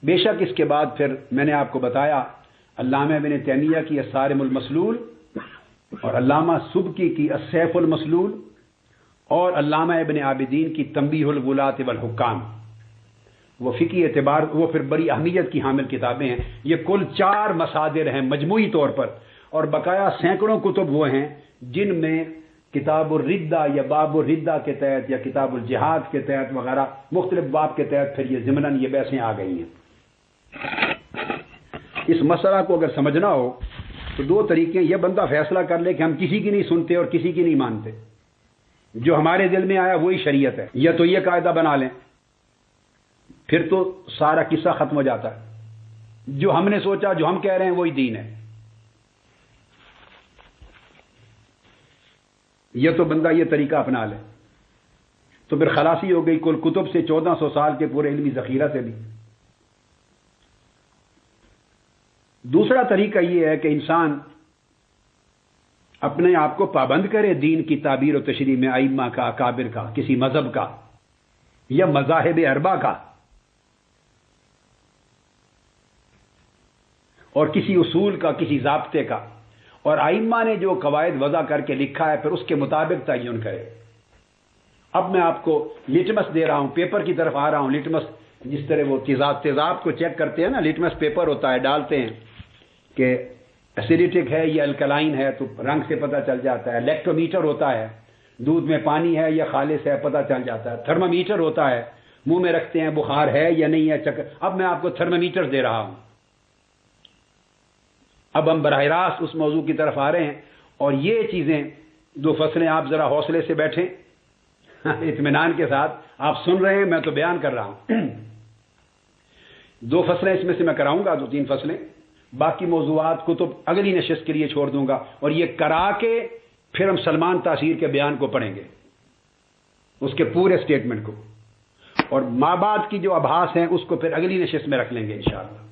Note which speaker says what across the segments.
Speaker 1: بے شک اس کے بعد پھر میں نے آپ کو بتایا علامہ ابن تیمیہ کی الصارم المسلول اور علامہ سبکی کی السیف المسلول اور علامہ ابن عابدین کی تنبیہ الغلاۃ والحکام، وہ فقہی اعتبار وہ پھر بڑی اہمیت کی حامل کتابیں ہیں۔ یہ کل 4 مصادر ہیں مجموعی طور پر، اور بقایا سینکڑوں کتب وہ ہیں جن میں کتاب الردہ یا باب الردہ کے تحت یا کتاب الجہاد کے تحت وغیرہ مختلف باب کے تحت پھر یہ ضمناً یہ بحثیں آ گئی ہیں۔ اس مسئلہ کو اگر سمجھنا ہو تو 2 طریقے، یہ بندہ فیصلہ کر لے کہ ہم کسی کی نہیں سنتے اور کسی کی نہیں مانتے، جو ہمارے دل میں آیا وہی شریعت ہے، یا تو یہ قاعدہ بنا لیں، پھر تو سارا قصہ ختم ہو جاتا ہے، جو ہم نے سوچا جو ہم کہہ رہے ہیں وہی دین ہے، یہ تو بندہ یہ طریقہ اپنا لے تو پھر خلاصی ہو گئی کل کتب سے، 1400 سال کے پورے علمی ذخیرہ سے بھی۔ دوسرا طریقہ یہ ہے کہ انسان اپنے آپ کو پابند کرے دین کی تعبیر و تشریح میں، ائمہ کا، اکابر کا، کسی مذہب کا یا مذاہب اربع کا، اور کسی اصول کا، کسی ضابطے کا، اور ائمہ نے جو قواعد وضع کر کے لکھا ہے پھر اس کے مطابق تعین کرے۔ اب میں آپ کو لٹمس دے رہا ہوں، پیپر کی طرف آ رہا ہوں۔ لٹمس جس طرح وہ تیزاب کو چیک کرتے ہیں نا، لٹمس پیپر ہوتا ہے، ڈالتے ہیں کہ ایسیڈیٹک ہے یا الکلائن ہے تو رنگ سے پتہ چل جاتا ہے۔ لیکٹومیٹر ہوتا ہے، دودھ میں پانی ہے یا خالص ہے پتہ چل جاتا ہے۔ تھرمامیٹر ہوتا ہے، منہ میں رکھتے ہیں بخار ہے یا نہیں ہے چکر۔ اب میں آپ کو تھرمامیٹر دے رہا ہوں۔ اب ہم براہ راست اس موضوع کی طرف آ رہے ہیں، اور یہ چیزیں 2 فصلیں آپ ذرا حوصلے سے بیٹھیں، اطمینان کے ساتھ آپ سن رہے ہیں، میں تو بیان کر رہا ہوں۔ 2 فصلیں اس میں سے میں کراؤں گا، 2-3 فصلیں، باقی موضوعات کتب اگلی نشست کے لیے چھوڑ دوں گا، اور یہ کرا کے پھر ہم سلمان تاثیر کے بیان کو پڑھیں گے، اس کے پورے سٹیٹمنٹ کو، اور ماں بعد کی جو ابحاث ہیں اس کو پھر اگلی نشست میں رکھ لیں گے انشاءاللہ،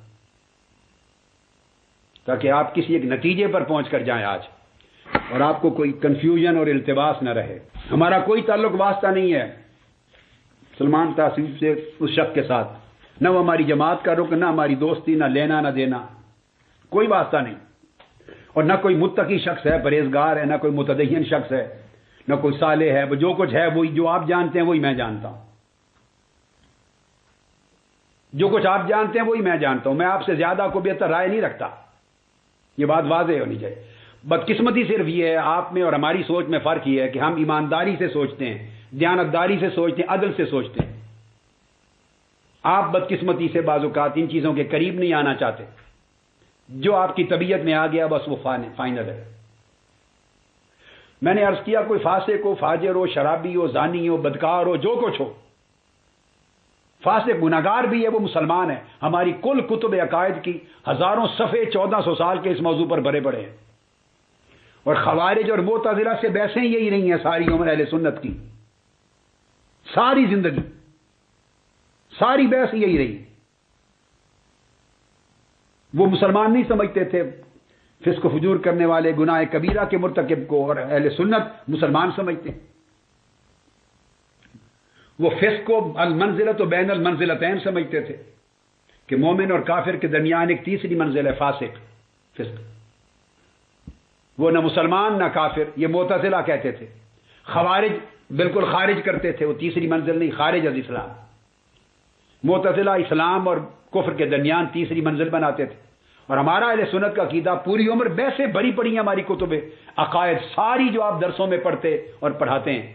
Speaker 1: تاکہ آپ کسی ایک نتیجے پر پہنچ کر جائیں آج، اور آپ کو کوئی کنفیوژن اور التباس نہ رہے۔ ہمارا کوئی تعلق واسطہ نہیں ہے سلمان تاثیر سے اس شخص کے ساتھ، نہ وہ ہماری جماعت کا رکن، نہ ہماری دوستی، نہ لینا نہ دینا، کوئی واسطہ نہیں، اور نہ کوئی متقی شخص ہے، پرہیزگار ہے، نہ کوئی متدین شخص ہے، نہ کوئی صالح ہے۔ جو کچھ ہے وہی جو آپ جانتے ہیں وہی میں جانتا ہوں، جو کچھ آپ جانتے ہیں وہی میں جانتا ہوں۔ میں آپ سے زیادہ کو بہتر رائے نہیں رکھتا، یہ بات واضح ہونی چاہیے۔ بدقسمتی صرف یہ ہے آپ میں اور ہماری سوچ میں فرق یہ ہے کہ ہم ایمانداری سے سوچتے ہیں، دیانتداری سے سوچتے ہیں، عدل سے سوچتے ہیں۔ آپ بدقسمتی سے بعض اوقات ان چیزوں کے قریب نہیں آنا چاہتے، جو آپ کی طبیعت میں آ گیا بس وہ فائنل ہے۔ میں نے عرض کیا کوئی فاسق ہو، فاجر ہو، شرابی ہو، زانی ہو، بدکار ہو، جو کچھ ہو، فاسق گناہگار بھی ہے، وہ مسلمان ہے۔ ہماری کل کتب عقائد کی ہزاروں صفحے 1400 سال کے اس موضوع پر بھرے پڑے ہیں، اور خوارج اور معتزلہ سے بحثیں یہی نہیں ہیں ساری عمر اہل سنت کی، ساری زندگی ساری بحث یہی رہی۔ وہ مسلمان نہیں سمجھتے تھے فسق و فجور کرنے والے گناہ کبیرہ کے مرتکب کو، اور اہل سنت مسلمان سمجھتے ہیں۔ وہ فسق کو المنزلۃ بین المنزلتین سمجھتے تھے کہ مومن اور کافر کے درمیان ایک تیسری منزل ہے، فسق۔ وہ نہ مسلمان نہ کافر، یہ معتزلہ کہتے تھے۔ خوارج بالکل خارج کرتے تھے، وہ تیسری منزل نہیں، خارج از اسلام۔ معتزلہ اسلام اور کفر کے درمیان تیسری منزل بناتے تھے۔ اور ہمارا اہل سنت کا عقیدہ پوری عمر بحثیں بھری پڑی ہیں، ہماری کتبیں عقائد ساری جو آپ درسوں میں پڑھتے اور پڑھاتے ہیں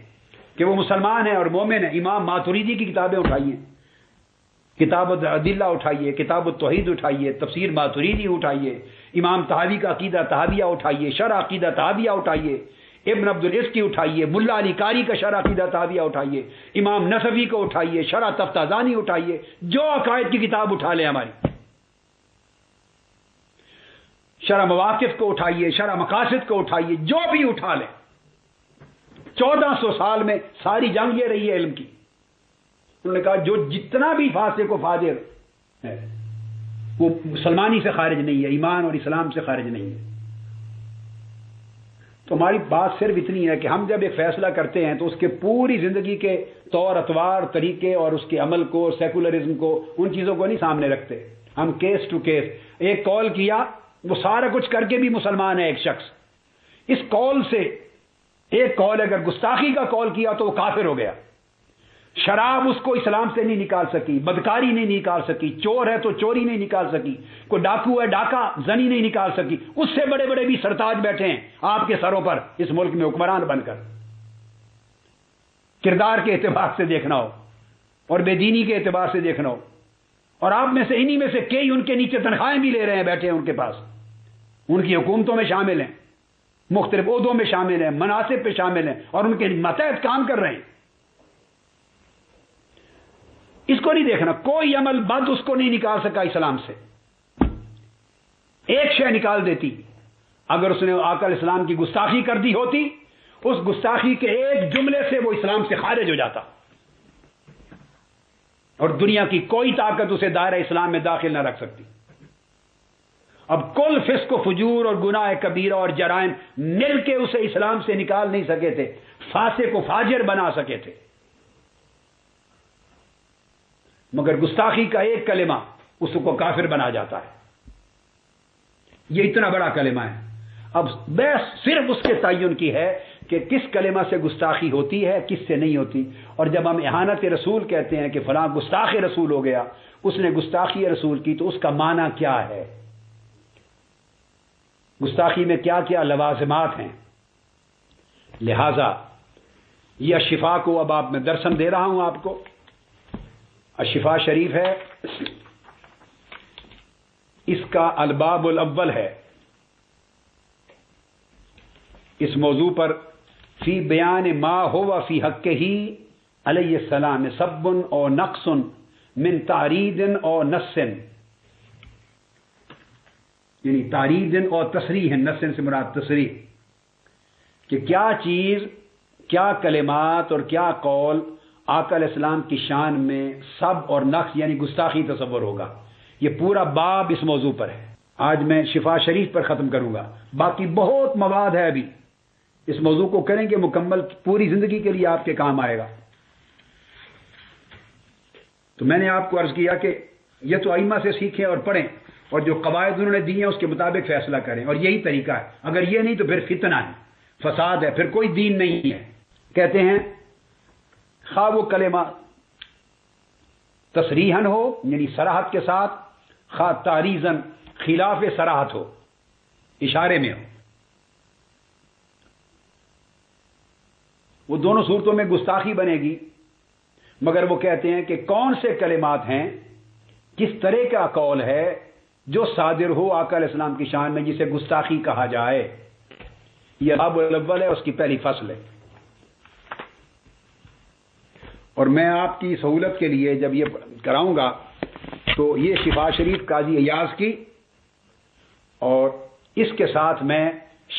Speaker 1: کہ وہ مسلمان ہیں اور مومن ہیں۔ امام ماتریدی کی کتابیں اٹھائیے، کتاب العدلہ اٹھائیے، کتاب التوحید اٹھائیے، تفسیر ماتریدی اٹھائیے، امام طحاوی کا عقیدہ طحاویہ اٹھائیے، شرح عقیدہ طحاویہ اٹھائیے، ابن عبد العز کی اٹھائیے، ملا علی قاری کا شرح عقیدہ طحاویہ اٹھائیے، امام نصفی کو اٹھائیے، شرح تفتازانی اٹھائیے، جو عقائد کی کتاب اٹھا لیں ہماری، شرح مواقف کو اٹھائیے، شرح مقاصد کو اٹھائیے، جو بھی اٹھا لیں۔ 1400 سال میں ساری جنگ یہ رہی ہے علم کی۔ انہوں نے کہا جو جتنا بھی فاسق و فاجر ہے وہ مسلمانی سے خارج نہیں ہے، ایمان اور اسلام سے خارج نہیں ہے۔ تو ہماری بات صرف اتنی ہے کہ ہم جب ایک فیصلہ کرتے ہیں تو اس کے پوری زندگی کے طور اطوار طریقے اور اس کے عمل کو سیکولرزم کو ان چیزوں کو نہیں سامنے رکھتے. ہم کیس ٹو کیس ایک کال کیا وہ سارا کچھ کر کے بھی مسلمان ہے ایک شخص. اس کال سے ایک کال اگر گستاخی کا کال کیا تو وہ کافر ہو گیا. شراب اس کو اسلام سے نہیں نکال سکی, بدکاری نہیں نکال سکی, چور ہے تو چوری نہیں نکال سکی, کوئی ڈاکو ہے ڈاکہ زنی نہیں نکال سکی. اس سے بڑے بڑے بھی سرتاج بیٹھے ہیں آپ کے سروں پر اس ملک میں حکمران بن کر. کردار کے اعتبار سے دیکھنا ہو اور بے دینی کے اعتبار سے دیکھنا ہو, اور آپ میں سے انہی میں سے کئی ان کے نیچے تنخواہیں بھی لے رہے ہیں, بیٹھے ہیں ان کے پاس, ان کی حکومتوں میں شامل ہیں, مختلف عہدوں میں شامل ہیں, مناصب پہ شامل ہیں اور ان کے ماتحت کام کر رہے ہیں. اس کو نہیں دیکھنا. کوئی عمل بد اس کو نہیں نکال سکا اسلام سے. ایک شے نکال دیتی, اگر اس نے آقا علیہ السلام کی گستاخی کر دی ہوتی, اس گستاخی کے ایک جملے سے وہ اسلام سے خارج ہو جاتا اور دنیا کی کوئی طاقت اسے دائرہ اسلام میں داخل نہ رکھ سکتی. اب کل فسق و فجور اور گناہ کبیرہ اور جرائم مل کے اسے اسلام سے نکال نہیں سکے تھے, فاسق و فاجر بنا سکے تھے, مگر گستاخی کا ایک کلمہ اس کو کافر بنا جاتا ہے. یہ اتنا بڑا کلمہ ہے. اب بحث صرف اس کے تعین کی ہے کہ کس کلمہ سے گستاخی ہوتی ہے, کس سے نہیں ہوتی. اور جب ہم اہانت رسول کہتے ہیں کہ فلاں گستاخ رسول ہو گیا, اس نے گستاخی رسول کی, تو اس کا معنی کیا ہے؟ گستاخی میں کیا کیا لوازمات ہیں؟ لہذا یہ شفا کو اب آپ میں درسن دے رہا ہوں آپ کو. الشفا شریف ہے, اس کا الباب الاول ہے. اس موضوع پر فی بیان ما ہوا فی حق ہی علیہ السلام سب اور نقص من تعرید اور نص, یعنی تعرید اور تصریح, نص سے مراد تصریح, کہ کیا چیز, کیا کلمات اور کیا قول آقا علیہ السلام کی شان میں سب اور نقص یعنی گستاخی تصور ہوگا. یہ پورا باب اس موضوع پر ہے. آج میں شفا شریف پر ختم کروں گا, باقی بہت مواد ہے ابھی. اس موضوع کو کریں گے مکمل, پوری زندگی کے لیے آپ کے کام آئے گا. تو میں نے آپ کو عرض کیا کہ یہ تو ائمہ سے سیکھیں اور پڑھیں, اور جو قواعد انہوں نے دی ہیں اس کے مطابق فیصلہ کریں, اور یہی طریقہ ہے. اگر یہ نہیں تو پھر فتنہ ہے, فساد ہے, پھر کوئی دین نہیں ہے. کہتے ہیں خواہ وہ کلمہ تصریحاً ہو یعنی صراحت کے ساتھ, خواہ تعریضاً خلاف صراحت ہو, اشارے میں ہو, وہ دونوں صورتوں میں گستاخی بنے گی. مگر وہ کہتے ہیں کہ کون سے کلمات ہیں, کس طرح کا قول ہے جو صادر ہو آقا علیہ السلام کی شان میں جسے گستاخی کہا جائے. یہ باب الاول ہے, اس کی پہلی فصل ہے. اور میں آپ کی سہولت کے لیے جب یہ کراؤں گا تو یہ شفا شریف قاضی ایاز کی, اور اس کے ساتھ میں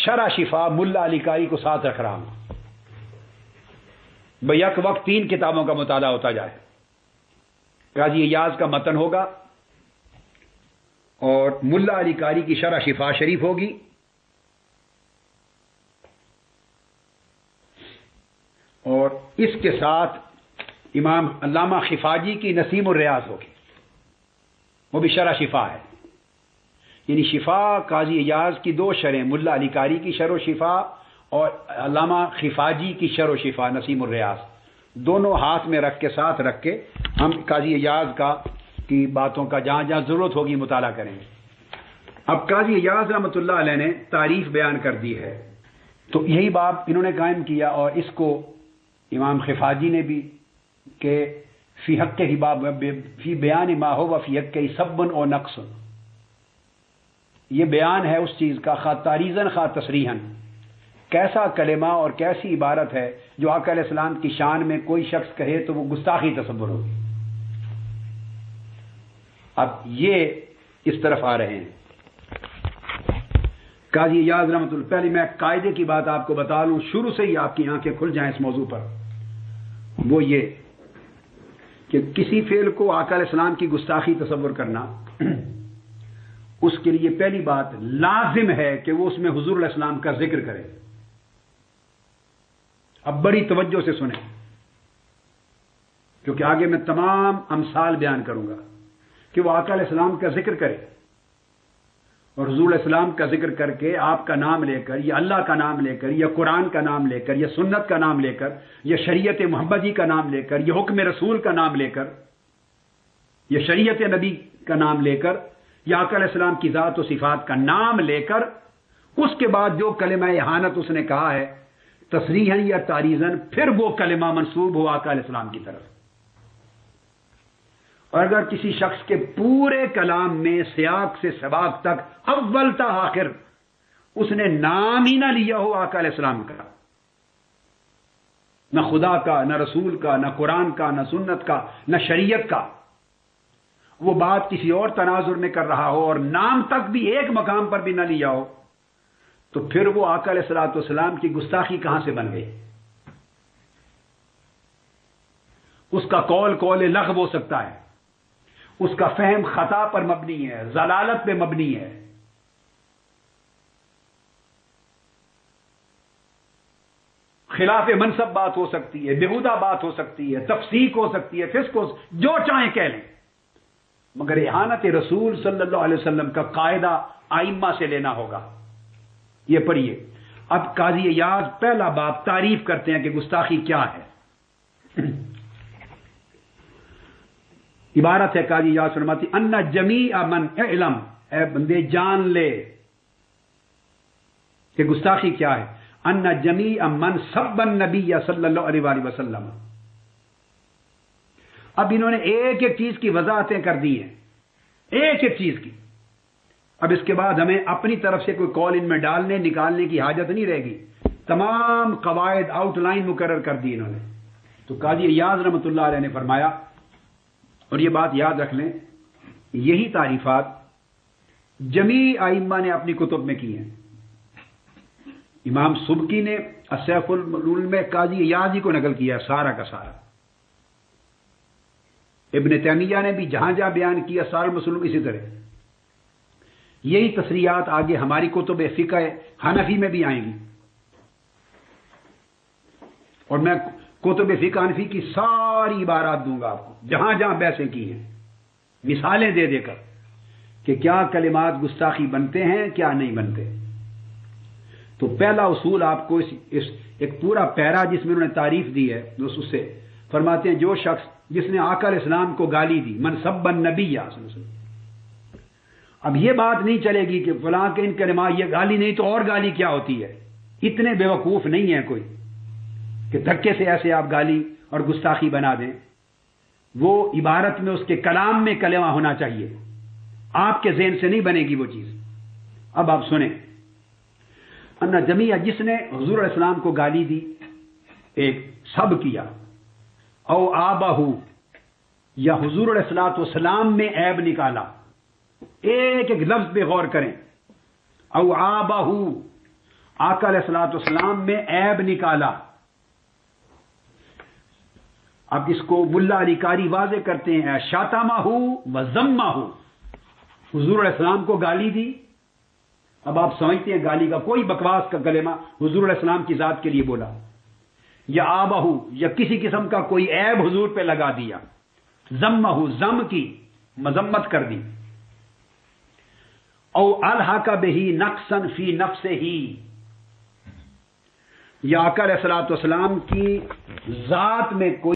Speaker 1: شرح شفا ملا علی قاری کو ساتھ رکھ رہا ہوں. بیک وقت 3 کتابوں کا مطالعہ ہوتا جائے. قاضی ایاز کا متن ہوگا اور ملا علی قاری کی شرح شفا شریف ہوگی, اور اس کے ساتھ امام علامہ خفاجی کی نسیم الریاض ہوگی, وہ بھی شرح شفا ہے. یعنی شفا قاضی ایاز کی 2 شرح, ملا علی قاری کی شرح و شفا اور علامہ خفاجی کی شرح و شفا نسیم الریاض, دونوں ہاتھ میں رکھ کے ساتھ رکھ کے ہم قاضی ایاز کی باتوں کا جہاں جہاں ضرورت ہوگی مطالعہ کریں گے. اب قاضی ایاز رحمۃ اللہ علیہ نے تعریف بیان کر دی ہے, تو یہی باب انہوں نے قائم کیا, اور اس کو امام خفاجی نے بھی کہ فی حق ہی باب فی بیان ما ہوا فی حق ہی سب اور نقص, یہ بیان ہے اس چیز کا خواہ تعریضاً خواہ تصریحاً, کیسا کلمہ اور کیسی عبارت ہے جو آقا علیہ السلام کی شان میں کوئی شخص کہے تو وہ گستاخی تصور ہوگی. اب یہ اس طرف آ رہے ہیں. قاضی ایاز رحمۃ اللہ, پہلے میں قاعدے کی بات آپ کو بتا لوں, شروع سے ہی آپ کی آنکھیں کھل جائیں اس موضوع پر. وہ یہ کہ کسی فعل کو آقا علیہ السلام کی گستاخی تصور کرنا, اس کے لیے پہلی بات لازم ہے کہ وہ اس میں حضور علیہ السلام کا ذکر کرے. اب بڑی توجہ سے سنیں، کیونکہ آگے میں تمام امثال بیان کروں گا کہ وہ آقا علیہ السلام کا ذکر کرے اور حضور علیہ السلام کا ذکر کر کے آپ کا نام لے کر یا اللہ کا نام لے کر یا قرآن کا نام لے کر یا سنت کا نام لے کر یا شریعت محمدی کا نام لے کر یا حکم رسول کا نام لے کر یا شریعت نبی کا نام لے کر یا آقا علیہ السلام کی ذات و صفات کا نام لے کر اس کے بعد جو کلمہ اہانت اس نے کہا ہے تصریحاً یا تعریضاً، پھر وہ کلمہ منسوب ہو آقا علیہ السلام کی طرف۔ اور اگر کسی شخص کے پورے کلام میں سیاق سے سباق تک اول تا آخر اس نے نام ہی نہ لیا ہو آقا علیہ السلام کا، نہ خدا کا، نہ رسول کا، نہ قرآن کا، نہ سنت کا، نہ شریعت کا، وہ بات کسی اور تناظر میں کر رہا ہو اور نام تک بھی ایک مقام پر بھی نہ لیا ہو، تو پھر وہ آقا علیہ الصلوۃ والسلام کی گستاخی کہاں سے بن گئی؟ اس کا قول لغو ہو سکتا ہے، اس کا فہم خطا پر مبنی ہے، ضلالت پہ مبنی ہے۔ خلاف منصب بات ہو سکتی ہے، بےہودہ بات ہو سکتی ہے، تفسیق ہو سکتی ہے، فسق ہو، جو چاہیں کہہ لیں، مگر اہانت رسول صلی اللہ علیہ وسلم کا قاعدہ ائمہ سے لینا ہوگا۔ یہ پڑھیے، اب قاضی ایاز پہلا باب تعریف کرتے ہیں کہ گستاخی کیا ہے۔ عبارت ہے قاضی ایاز فرماتی ان جمیع من علم، اے بندے جان لے کہ گستاخی کیا ہے، ان جمیع من سب النبی صلی اللہ علیہ وآلہ وسلم۔ اب انہوں نے ایک ایک چیز کی وضاحتیں کر دی ہیں، ایک ایک چیز کی۔ اب اس کے بعد ہمیں اپنی طرف سے کوئی قول ان میں ڈالنے نکالنے کی حاجت نہیں رہے گی، تمام قواعد آؤٹ لائن مقرر کر دی انہوں نے۔ تو قاضی ایاز رحمۃ اللہ علیہ نے فرمایا، اور یہ بات یاد رکھ لیں، یہی تعریفات جمیع ائمہ نے اپنی کتب میں کی ہیں۔ امام سبکی نے السیف الملول میں قاضی ایاز ہی کو نقل کیا سارا کا سارا، ابن تیمیہ نے بھی جہاں جہاں بیان کیا سارا مسلم اسی طرح۔ یہی تصریحات آگے ہماری کتب فقہ حنفی میں بھی آئیں گی، اور میں کتب فقہ حنفی کی ساری عبارات دوں گا آپ کو، جہاں جہاں بحثیں کی ہیں، مثالیں دے دے کر کہ کیا کلمات گستاخی بنتے ہیں کیا نہیں بنتے۔ تو پہلا اصول آپ کو اس ایک پورا پیرا جس میں انہوں نے تعریف دی ہے اس سے فرماتے ہیں، جو شخص جس نے آقا علیہ السلام کو گالی دی، من سب النبی، اب یہ بات نہیں چلے گی کہ فلاں کے ان کلمات یہ گالی نہیں تو اور گالی کیا ہوتی ہے، اتنے بیوقوف نہیں ہے کوئی کہ دھکے سے ایسے آپ گالی اور گستاخی بنا دیں۔ وہ عبارت میں اس کے کلام میں کلمہ ہونا چاہیے، آپ کے ذہن سے نہیں بنے گی وہ چیز۔ اب آپ سنیں، ان جمیع جس نے حضور علیہ السلام کو گالی دی، ایک سب کیا، او آبہ یا حضور علیہ الصلوۃ والسلام میں عیب نکالا، ایک ایک لفظ پہ غور کریں، او آبہ آقا علیہ الصلوۃ والسلام میں عیب نکالا۔ اب اس کو ملا علی قاری واضح کرتے ہیں، شاتمہ و ذمہ، حضور علیہ السلام کو گالی دی۔ اب آپ سمجھتے ہیں گالی کا کوئی بکواس کا کلمہ حضور علیہ السلام کی ذات کے لیے بولا، یا آبہ یا کسی قسم کا کوئی عیب حضور پہ لگا دیا، ذمہ ذم کی مذمت کر دی، او الحق بہ نقصا فی نفسہ، یا آقا علیہ الصلوۃ والسلام کی ذات میں کوئی